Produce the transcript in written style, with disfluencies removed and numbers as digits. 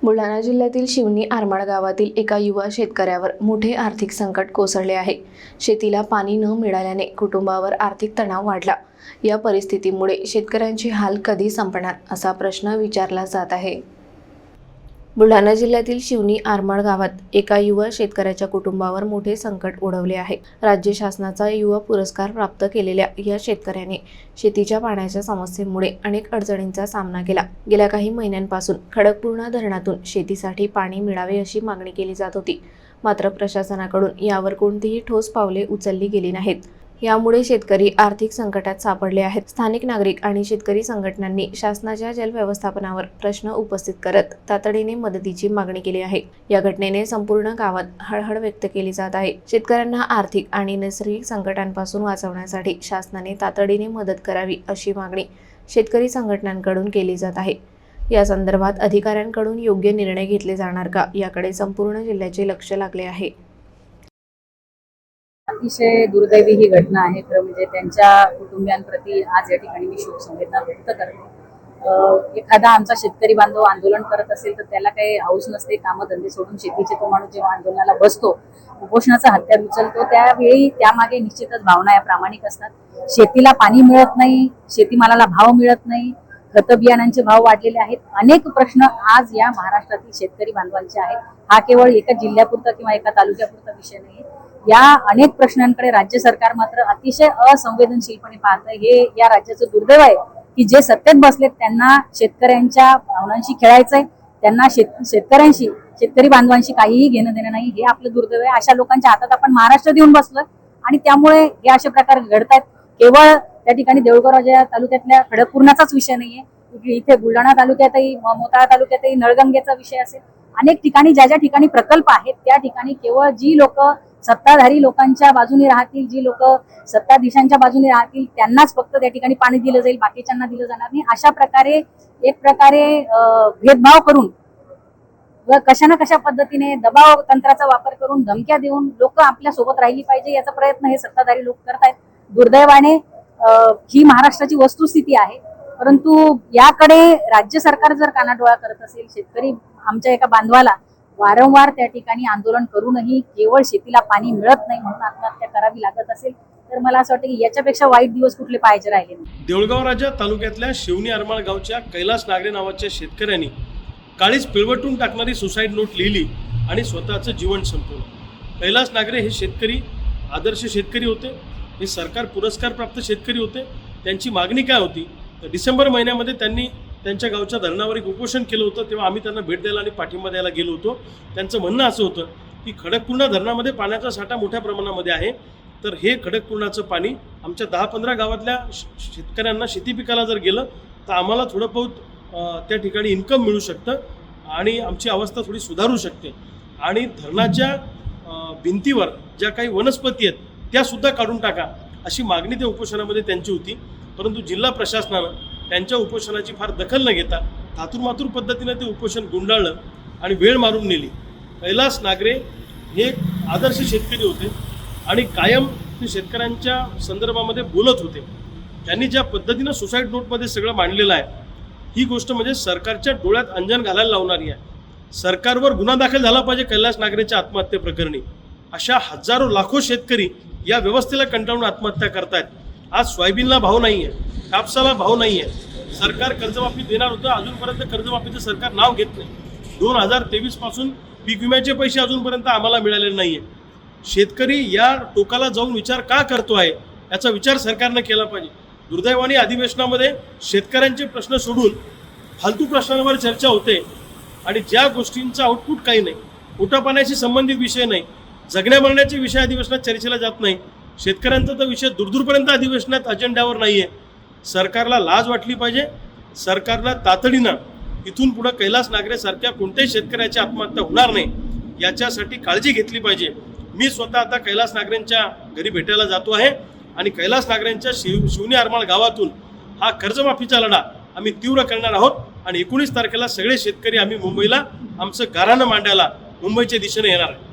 बुलढाणा जिल्ह्यातील शिवनी आरमाळ गावातील एका युवा शेतकऱ्यावर मोठे आर्थिक संकट कोसळले आहे। शेतीला पाणी न मिळाल्याने कुटुंबावर आर्थिक तणाव वाढला। या परिस्थितीमुळे शेतकऱ्यांचे हाल कधी संपणार असा प्रश्न विचारला जात आहे। बुलढाणा जिल्ह्यातील शिवनी आरमाळ गावात एका युवा शेतकऱ्याच्या कुटुंबावर मोठे संकट ओढवले आहे। राज्य शासनाचा युवा पुरस्कार प्राप्त केलेल्या या शेतकऱ्याने शेतीच्या पाण्याच्या समस्येमुळे अनेक अडचणींचा सामना केला। गेल्या काही महिन्यांपासून खडकपूर्णा धरणातून शेतीसाठी पाणी मिळावे अशी मागणी केली जात होती, मात्र प्रशासनाकडून यावर कोणतीही ठोस पावले उचलली गेली नाहीत। यामुळे शेतकरी आर्थिक संकटात सापडले आहेत। स्थानिक नागरिक आणि शेतकरी संघटनांनी शासनाच्या जल व्यवस्थापनावर प्रश्न उपस्थित करत तातडीने मदतीची मागणी केली आहे। या घटनेने संपूर्ण गावात हळहळ व्यक्त केली जात आहे। शेतकऱ्यांना आर्थिक आणि नैसर्गिक संकटांपासून वाचवण्यासाठी शासनाने तातडीने मदत करावी अशी मागणी शेतकरी संघटनांकडून केली जात आहे। या संदर्भात अधिकाऱ्यांकडून योग्य निर्णय घेतले जाणार का याकडे संपूर्ण जिल्ह्याचे लक्ष लागले आहे। अतिशय दुर्दैवी ही घटना आहे। म्हणजे त्यांच्या कुटुंबियांप्रती आज या ठिकाणी मी शोक संवेदना व्यक्त करते। एखादा आमचा शेतकरी बांधव आंदोलन करत असेल तर त्याला काही हौस नसते, कामधंदे सोडून शेतीचे तो माणूस जेव्हा आंदोलनाला बसतो, उपोषणाचा हत्यार उचलतो, त्यावेळी त्यामागे निश्चितच भावना या प्रामाणिक असतात। शेतीला पाणी मिळत नाही, शेतीमालाला भाव मिळत नाही, खत बियाणांचे भाव वाढलेले आहेत। अनेक प्रश्न आज या महाराष्ट्रातील शेतकरी बांधवांचे आहेत। हा केवळ एका जिल्ह्यापुरता किंवा एका तालुक्यापुरता विषय नाही। या अनेक प्रश्नांकडे राज्य सरकार मात्र अतिशय असंवेदनशीलपणे पाहत आहे। हे या राज्याचं दुर्दैव आहे की जे सत्तेत बसलेत त्यांना शेतकऱ्यांच्या भावनांशी खेळायचंय, त्यांना शेतकऱ्यांशी, शेतकरी बांधवांशी काहीही घेणं देणं नाही। हे आपलं दुर्दैव आहे। अशा लोकांच्या हातात आपण महाराष्ट्र देऊन बसलोय आणि त्यामुळे हे असे प्रकार घडतायत। केवळ त्या ठिकाणी देऊळगाव तालुक्यातल्या खडकपूर्णाचाच विषय नाहीये, इथे बुलढाणा तालुक्यातही, मोताळा तालुक्यातही नळगंगेचा विषय असेल, अनेक ठिकाणी ज्या ठिकाणी प्रकल्प आहेत त्या ठिकाणी केवळ जी लोक सत्ताधारी लोकांच्या बाजूने राहतील, जी लोक सत्ताधीशांच्या बाजूने राहतील त्यांनाच फक्त त्या ठिकाणी पाणी दिलं जाईल, बाकीच्यांना दिलं जाणार नाही। अशा प्रकारे एक प्रकारे भेदभाव करून व कशा ना कशा पद्धतीने दबाव तंत्राचा वापर करून धमक्या देऊन लोक आपल्या सोबत राहिली पाहिजे याचा प्रयत्न हे सत्ताधारी लोक करतायत। दुर्दैवाने ही महाराष्ट्राची वस्तुस्थिती आहे। परंतु याकडे राज्य सरकार जर कानाडोळा करत असेल, शेतकरी आमच्या एका बांधवाला वारंवार त्या ठिकाणी आंदोलन करूनही केवळ शेतीला पाणी मिळत नाही म्हणून आत्महत्या करावी लागत असेल तर मला असं वाटतं की याच्यापेक्षा वाईट दिवस कुठले पाहायचे राहिले नाही। देऊळगाव राजा तालुक्यातल्या शिवनी आरमाळ गावच्या कैलास नागरे नावाच्या शेतकऱ्यांनी काळीच पिळवटून टाकणारी सुसाईड नोट लिहिली आणि स्वतःचं जीवन संपवलं। कैलास नागरे हे शेतकरी आदर्श शेतकरी होते, हे सरकार पुरस्कार प्राप्त शेतकरी होते। त्यांची मागणी काय होती तर डिसेंबर महिन्यामध्ये त्यांनी त्यांच्या गावच्या धरणावर एक उपोषण केलं होतं। तेव्हा आम्ही त्यांना भेट द्यायला आणि पाठिंबा द्यायला गेलो होतो। त्यांचं म्हणणं असं होतं की खडकपूर्णा धरणामध्ये पाण्याचा साठा मोठ्या प्रमाणामध्ये आहे, तर हे खडकपूर्णाचं पाणी आमच्या 10-15 गावातल्या शेतकऱ्यांना शेती पिकाला जर गेलं तर आम्हाला थोडं बहुत त्या ठिकाणी इन्कम मिळू शकतं आणि आमची अवस्था थोडी सुधारू शकते आणि धरणाच्या भिंतीवर ज्या काही वनस्पती आहेत त्यासुद्धा काढून टाका अशी मागणी त्या उपोषणामध्ये त्यांची होती। परंतु जिल्हा प्रशासनानं त्यांच्या उपोषणाची फार दखल न घेता थातूरमातूर पद्धतीने ते उपोषण गुंडाळलं आणि वेळ मारून नेली। कैलास नागरे हे आदर्श शेतकरी होते आणि कायम ते शेतकऱ्यांच्या संदर्भामध्ये बोलत होते। त्यांनी ज्या पद्धतीनं सुसाईड नोटमध्ये सगळं मांडलेलं आहे ही गोष्ट म्हणजे सरकारच्या डोळ्यात अंजन घालायला लावणारी आहे। सरकारवर गुन्हा दाखल झाला पाहिजे कैलास नागरेच्या आत्महत्येप्रकरणी। अशा हजारो लाखो शेतकरी या व्यवस्थेला कंटाळून आत्महत्या करतायत। आज सोयाबीनला भाव नाही आहे, कापसाला भाव नाही आहे, सरकार कर्जमाफी देणार होतं, अजूनपर्यंत कर्जमाफीचं सरकार नाव घेत नाही। 2023 पासून पीक विम्याचे पैसे अजूनपर्यंत आम्हाला मिळालेले नाही आहे। शेतकरी या टोकाला जाऊन विचार का करतो आहे याचा विचार सरकारनं केला पाहिजे। दुर्दैवाने अधिवेशनामध्ये शेतकऱ्यांचे प्रश्न सोडून फालतू प्रश्नांवर चर्चा होते आणि ज्या गोष्टींचा आउटपुट काही नाही, पोटापाण्याशी संबंधित विषय नाही, जगण्या मरण्याचे विषय अधिवेशनात चर्चेला जात नाही, शेतकऱ्यांचा तर विषय दूरपर्यंत अधिवेशनात अजेंड्यावर नाही आहे। सरकारला लाज वाटली पाहिजे। सरकारला तातडीनं इथून पुढे कैलास नागरे सारख्या कोणत्याही शेतकऱ्याची आत्महत्या होणार नाही याच्यासाठी काळजी घेतली पाहिजे। मी स्वतः आता कैलास नागरेंच्या घरी भेटायला जातो आहे आणि कैलास नागरेंच्या शिवनी आरमाळ गावातून हा कर्जमाफीचा लढा आम्ही तीव्र करणार आहोत आणि 19 तारखेला सगळे शेतकरी आम्ही मुंबईला आमचं गाऱ्हाणं मांडायला मुंबईच्या दिशेने येणार आहे।